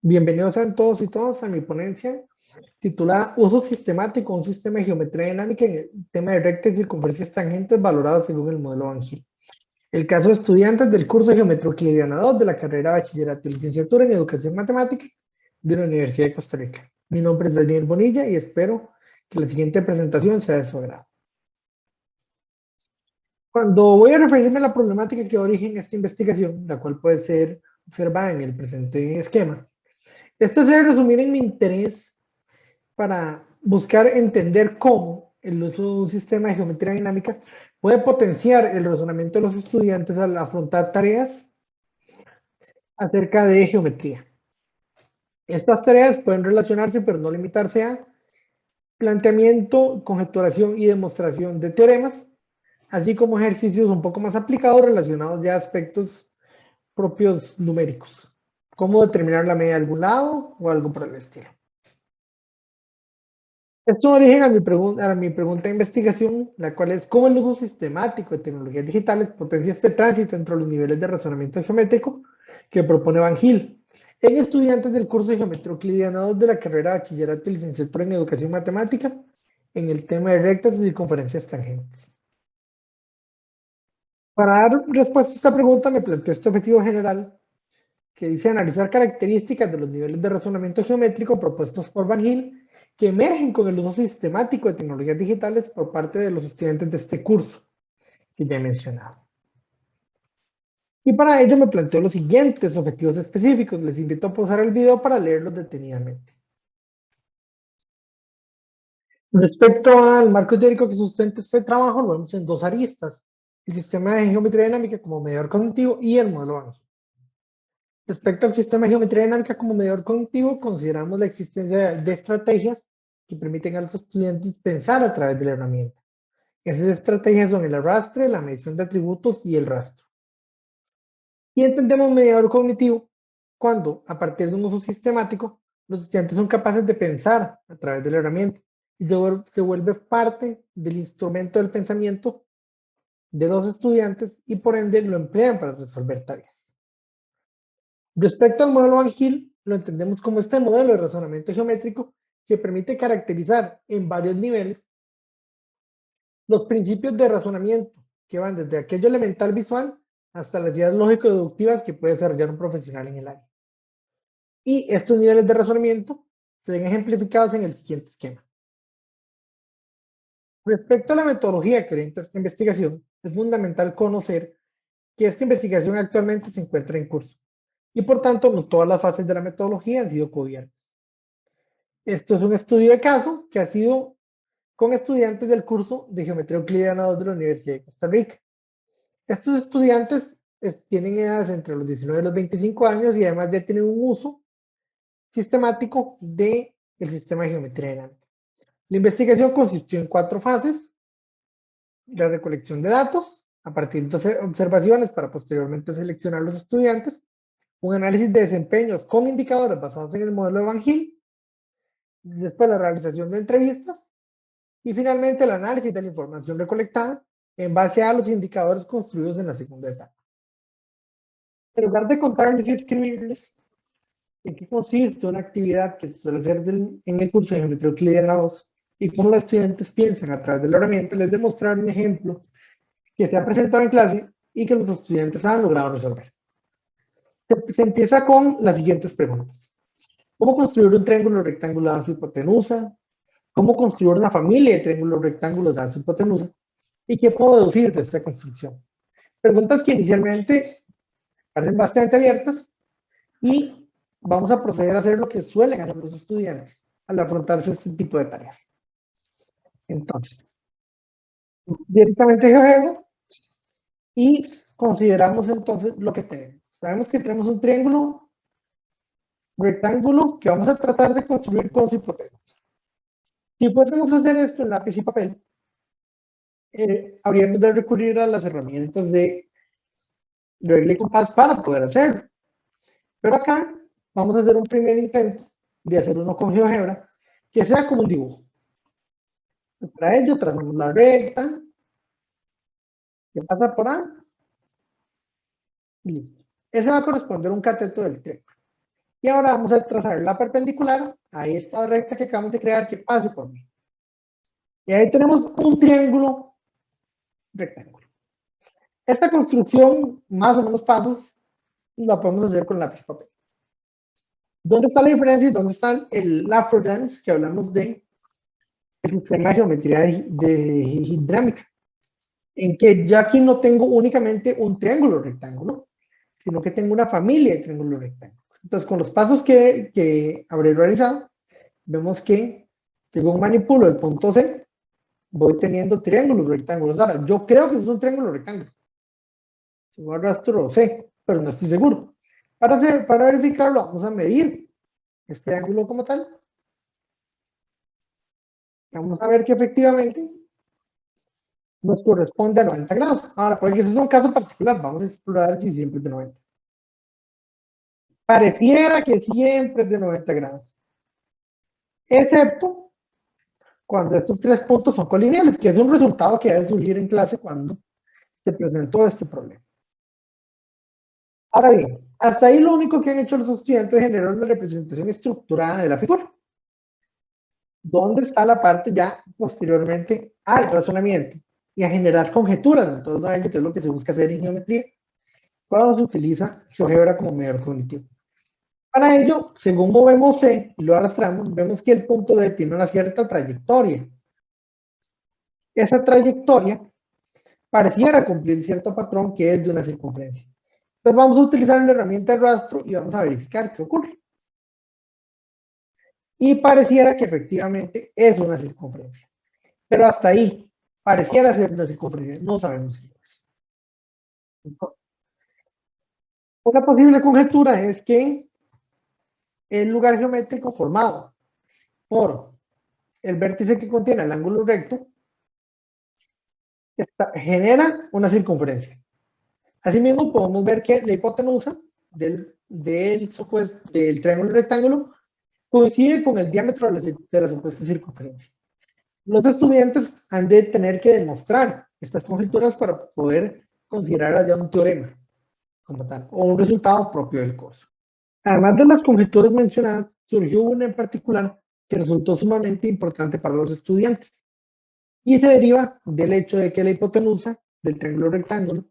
Bienvenidos sean todos y todas a mi ponencia titulada Uso sistemático de un sistema de geometría dinámica en el tema de rectas y circunferencias tangentes valorados según el modelo Van Gil. El caso de estudiantes del curso de Geometría Euclidiana 2 de la carrera de Bachillerato y Licenciatura en Educación Matemática de la Universidad de Costa Rica. Mi nombre es Daniel Bonilla y espero que la siguiente presentación sea de su agrado. Cuando voy a referirme a la problemática que da origen a esta investigación, la cual puede ser observada en el presente esquema, esto se debe resumir en mi interés para buscar entender cómo el uso de un sistema de geometría dinámica puede potenciar el razonamiento de los estudiantes al afrontar tareas acerca de geometría. Estas tareas pueden relacionarse, pero no limitarse a planteamiento, conjeturación y demostración de teoremas, así como ejercicios un poco más aplicados relacionados ya a aspectos propios numéricos, como determinar la media de algún lado o algo por el estilo. Esto da origen a mi pregunta de investigación, la cual es cómo el uso sistemático de tecnologías digitales potencia este tránsito entre los niveles de razonamiento geométrico que propone Van Gil en estudiantes del curso de Geometría Euclidiana 2 de la carrera de Bachillerato y Licenciatura en Educación Matemática en el tema de rectas y circunferencias tangentes. Para dar respuesta a esta pregunta me planteo este objetivo general que dice analizar características de los niveles de razonamiento geométrico propuestos por Van Gil que emergen con el uso sistemático de tecnologías digitales por parte de los estudiantes de este curso que ya he mencionado. Y para ello me planteo los siguientes objetivos específicos. Les invito a pausar el video para leerlos detenidamente. Respecto al marco teórico que sustenta este trabajo, lo vemos en dos aristas: el sistema de geometría dinámica como medidor cognitivo y el modelo Van Gil. Respecto al sistema de geometría dinámica como medidor cognitivo, consideramos la existencia de estrategias que permiten a los estudiantes pensar a través de la herramienta. Esas estrategias son el arrastre, la medición de atributos y el rastro. Y entendemos mediador cognitivo cuando, a partir de un uso sistemático, los estudiantes son capaces de pensar a través de la herramienta y se vuelve parte del instrumento del pensamiento de los estudiantes y por ende lo emplean para resolver tareas. Respecto al modelo Van Gil, lo entendemos como este modelo de razonamiento geométrico que permite caracterizar en varios niveles los principios de razonamiento que van desde aquello elemental visual hasta las ideas lógico-deductivas que puede desarrollar un profesional en el área. Y estos niveles de razonamiento se ven ejemplificados en el siguiente esquema. Respecto a la metodología que orienta esta investigación, es fundamental conocer que esta investigación actualmente se encuentra en curso y por tanto no todas las fases de la metodología han sido cubiertas. Esto es un estudio de caso que ha sido con estudiantes del curso de Geometría Euclidiana 2 de la Universidad de Costa Rica. Estos estudiantes tienen edades entre los 19 y los 25 años y además ya tienen un uso sistemático del sistema de geometría dinámica. La investigación consistió en 4 fases: la recolección de datos a partir de observaciones para posteriormente seleccionar los estudiantes, un análisis de desempeños con indicadores basados en el modelo de Van Gil, después la realización de entrevistas y finalmente el análisis de la información recolectada en base a los indicadores construidos en la segunda etapa. En lugar de contarles y escribirles en qué consiste una actividad que se suele hacer en el curso de Geometría Euclidiana 2 y cómo los estudiantes piensan a través de la herramienta, les demostrar un ejemplo que se ha presentado en clase y que los estudiantes han logrado resolver. Se empieza con las siguientes preguntas: ¿cómo construir un triángulo rectangular de su hipotenusa? ¿Cómo construir una familia de triángulos rectángulos de su hipotenusa? ¿Y qué puedo deducir de esta construcción? Preguntas que inicialmente parecen bastante abiertas y vamos a proceder a hacer lo que suelen hacer los estudiantes al afrontarse este tipo de tareas. Entonces, directamente GeoGebra y consideramos entonces lo que tenemos. Sabemos que tenemos un triángulo rectángulo que vamos a tratar de construir con su hipotenusa. Si podemos hacer esto en lápiz y papel, habríamos de recurrir a las herramientas de regla y compás para poder hacerlo. Pero acá vamos a hacer un primer intento de hacer uno con GeoGebra que sea como un dibujo. Para ello trazamos la recta que pasa por A y listo. Ese va a corresponder a un cateto del triángulo. Y ahora vamos a trazar la perpendicular a esta recta que acabamos de crear que pase por B. Y ahí tenemos un triángulo rectángulo. Esta construcción, más o menos pasos, la podemos hacer con lápiz y papel. ¿Dónde está la diferencia y dónde está el affordance que hablamos de el sistema de geometría hidráulica? En que yo aquí no tengo únicamente un triángulo rectángulo, sino que tengo una familia de triángulos rectángulos. Entonces, con los pasos que habré realizado, vemos que según manipulo el punto C, voy teniendo triángulos rectángulos. Ahora, yo creo que es un triángulo rectángulo. Si no arrastro C, pero no estoy seguro. Para verificarlo, vamos a medir este ángulo como tal. Vamos a ver que efectivamente nos corresponde a 90 grados. Ahora, puede que ese sea un caso particular. Vamos a explorar si siempre es de 90. Pareciera que siempre es de 90 grados. Excepto cuando estos tres puntos son colineales, que es un resultado que debe surgir en clase cuando se presentó este problema. Ahora bien, hasta ahí lo único que han hecho los estudiantes es generar una representación estructurada de la figura. ¿Dónde está la parte ya posteriormente al razonamiento y a generar conjeturas en torno a ello, que es lo que se busca hacer en geometría, cuando se utiliza GeoGebra como medidor cognitivo? Para ello, según movemos C y lo arrastramos, vemos que el punto D tiene una cierta trayectoria. Esa trayectoria pareciera cumplir cierto patrón que es de una circunferencia. Entonces vamos a utilizar la herramienta de rastro y vamos a verificar qué ocurre. Y pareciera que efectivamente es una circunferencia. Pero hasta ahí, pareciera ser una circunferencia, no sabemos si lo es. Una posible conjetura es que el lugar geométrico formado por el vértice que contiene el ángulo recto genera una circunferencia. Asimismo, podemos ver que la hipotenusa del triángulo rectángulo coincide con el diámetro de la supuesta circunferencia. Los estudiantes han de tener que demostrar estas conjeturas para poder considerar ya un teorema como tal, o un resultado propio del curso. Además de las conjeturas mencionadas, surgió una en particular que resultó sumamente importante para los estudiantes y se deriva del hecho de que la hipotenusa del triángulo rectángulo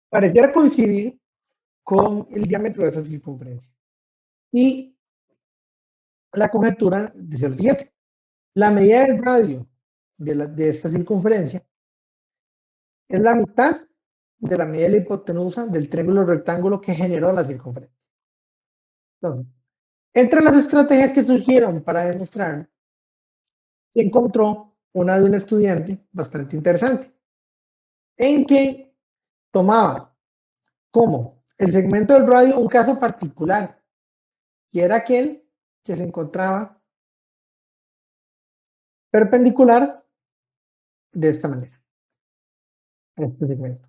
pareciera coincidir con el diámetro de esa circunferencia. Y la conjetura dice lo siguiente: la medida del radio de esta circunferencia es la mitad de la medida de la hipotenusa del triángulo rectángulo que generó la circunferencia. Entonces, entre las estrategias que surgieron para demostrar, se encontró una de un estudiante bastante interesante, en que tomaba como el segmento del radio un caso particular, que era aquel que se encontraba perpendicular de esta manera, este segmento.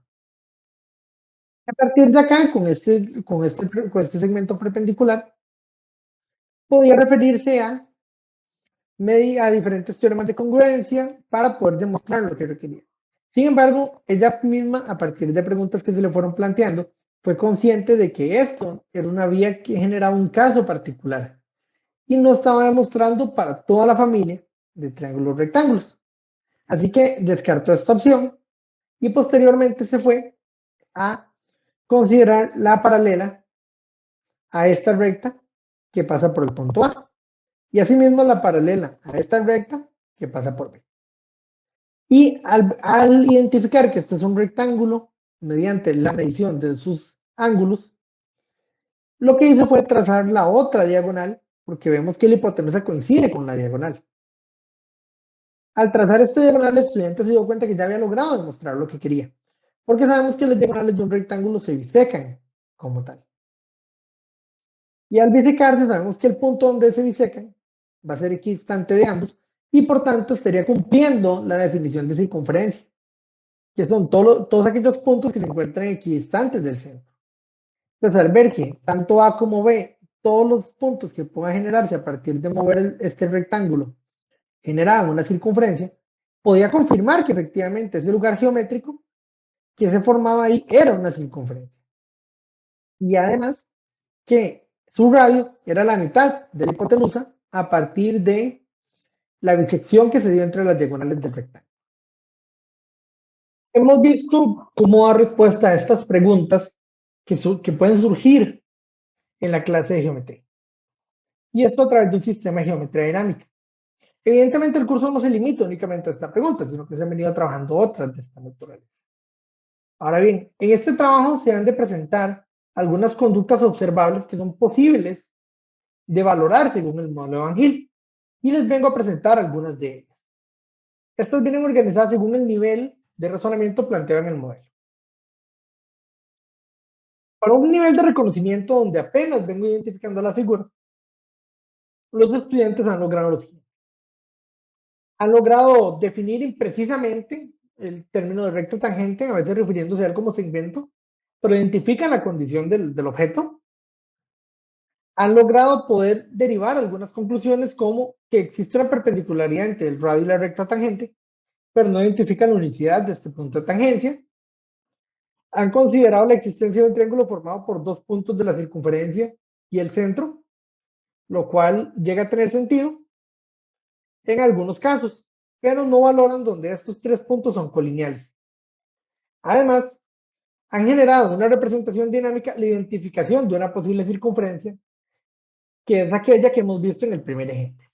A partir de acá, con este segmento perpendicular, podía referirse a diferentes teoremas de congruencia para poder demostrar lo que requería. Sin embargo, ella misma, a partir de preguntas que se le fueron planteando, fue consciente de que esto era una vía que generaba un caso particular y no estaba demostrando para toda la familia de triángulos rectángulos. Así que descartó esta opción y posteriormente se fue a considerar la paralela a esta recta que pasa por el punto A y asimismo la paralela a esta recta que pasa por B. Y al identificar que este es un rectángulo mediante la medición de sus ángulos, lo que hizo fue trazar la otra diagonal, porque vemos que la hipotenusa coincide con la diagonal. Al trazar esta diagonal, el estudiante se dio cuenta que ya había logrado demostrar lo que quería, porque sabemos que las diagonales de un rectángulo se bisecan como tal. Y al bisecarse, sabemos que el punto donde se bisecan va a ser equidistante de ambos y por tanto estaría cumpliendo la definición de circunferencia, que son todos aquellos puntos que se encuentran equidistantes del centro. Entonces, al ver que tanto A como B, todos los puntos que puedan generarse a partir de mover este rectángulo generaban una circunferencia, podía confirmar que efectivamente ese lugar geométrico que se formaba ahí era una circunferencia. Y además que Su radio era la mitad de la hipotenusa a partir de la bisección que se dio entre las diagonales del rectángulo. Hemos visto cómo dar respuesta a estas preguntas que pueden surgir en la clase de geometría. Y esto a través de un sistema de geometría dinámica. Evidentemente el curso no se limita únicamente a esta pregunta, sino que se han venido trabajando otras de esta naturaleza. Ahora bien, en este trabajo se han de presentar algunas conductas observables que son posibles de valorar según el modelo de Van Gil, y les vengo a presentar algunas de ellas. Estas vienen organizadas según el nivel de razonamiento planteado en el modelo. Para un nivel de reconocimiento donde apenas vengo identificando las figuras, los estudiantes han logrado lo siguiente. Han logrado definir imprecisamente el término de recta tangente, a veces refiriéndose a él como segmento, pero identifican la condición del objeto. Han logrado poder derivar algunas conclusiones como que existe una perpendicularidad entre el radio y la recta tangente, pero no identifican la unicidad de este punto de tangencia. Han considerado la existencia de un triángulo formado por dos puntos de la circunferencia y el centro, lo cual llega a tener sentido en algunos casos, pero no valoran donde estos tres puntos son colineales. Además, han generado una representación dinámica, la identificación de una posible circunferencia, que es aquella que hemos visto en el primer ejemplo.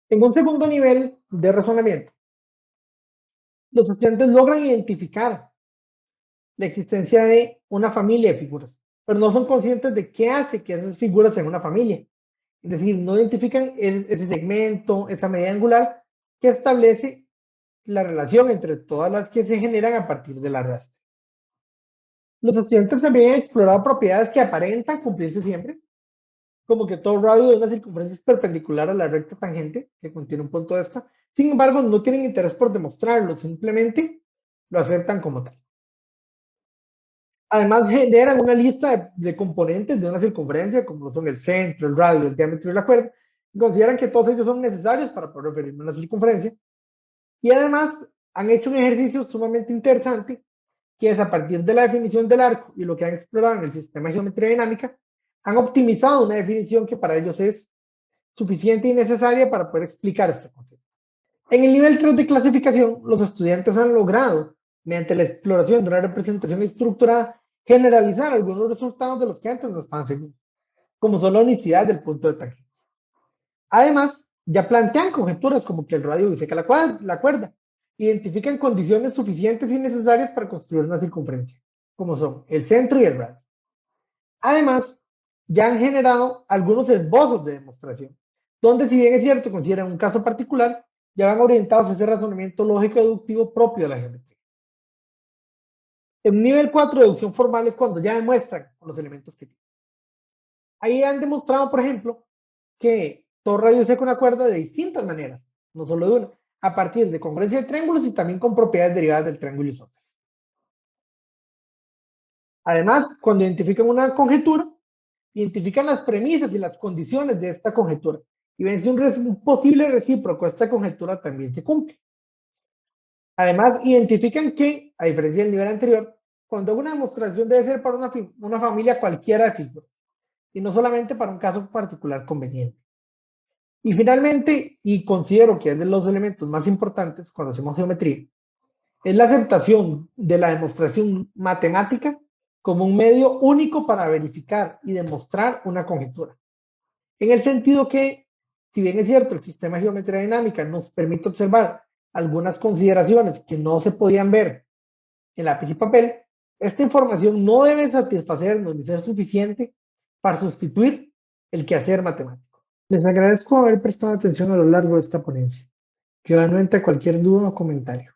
En un segundo nivel de razonamiento, los estudiantes logran identificar la existencia de una familia de figuras, pero no son conscientes de qué hace que esas figuras sean una familia. Es decir, no identifican ese segmento, esa medida angular que establece la relación entre todas las que se generan a partir del arrastre. Los estudiantes también han explorado propiedades que aparentan cumplirse siempre, como que todo radio de una circunferencia es perpendicular a la recta tangente que contiene un punto de esta. Sin embargo, no tienen interés por demostrarlo, simplemente lo aceptan como tal. Además, generan una lista de componentes de una circunferencia, como son el centro, el radio, el diámetro y la cuerda, y consideran que todos ellos son necesarios para poder referirme a una circunferencia. Y además, han hecho un ejercicio sumamente interesante, que es a partir de la definición del arco y lo que han explorado en el sistema de geometría dinámica, han optimizado una definición que para ellos es suficiente y necesaria para poder explicar este concepto. En el nivel 3 de clasificación, los estudiantes han logrado, mediante la exploración de una representación estructurada, generalizar algunos resultados de los que antes no estaban seguros, como son la unicidad del punto de tangencia. Además, ya plantean conjeturas como que el radio biseca la cuerda, identifican condiciones suficientes y necesarias para construir una circunferencia, como son el centro y el radio. Además, ya han generado algunos esbozos de demostración, donde si bien es cierto, consideran un caso particular, ya van orientados a ese razonamiento lógico-deductivo propio de la geometría. En nivel 4, deducción formal es cuando ya demuestran los elementos que tienen. Ahí han demostrado, por ejemplo, que todo radio seca una cuerda de distintas maneras, no solo de una, a partir de congruencia de triángulos y también con propiedades derivadas del triángulo isósceles. Además, cuando identifican una conjetura, identifican las premisas y las condiciones de esta conjetura y ven si un posible recíproco a esta conjetura también se cumple. Además, identifican que, a diferencia del nivel anterior, cuando una demostración debe ser para una familia cualquiera de figuras y no solamente para un caso particular conveniente. Y finalmente, y considero que es de los elementos más importantes cuando hacemos geometría, es la aceptación de la demostración matemática como un medio único para verificar y demostrar una conjetura. En el sentido que, si bien es cierto, el sistema de geometría dinámica nos permite observar algunas consideraciones que no se podían ver en lápiz y papel, esta información no debe satisfacernos ni ser suficiente para sustituir el quehacer matemático. Les agradezco haber prestado atención a lo largo de esta ponencia. Quedo anuente a cualquier duda o comentario.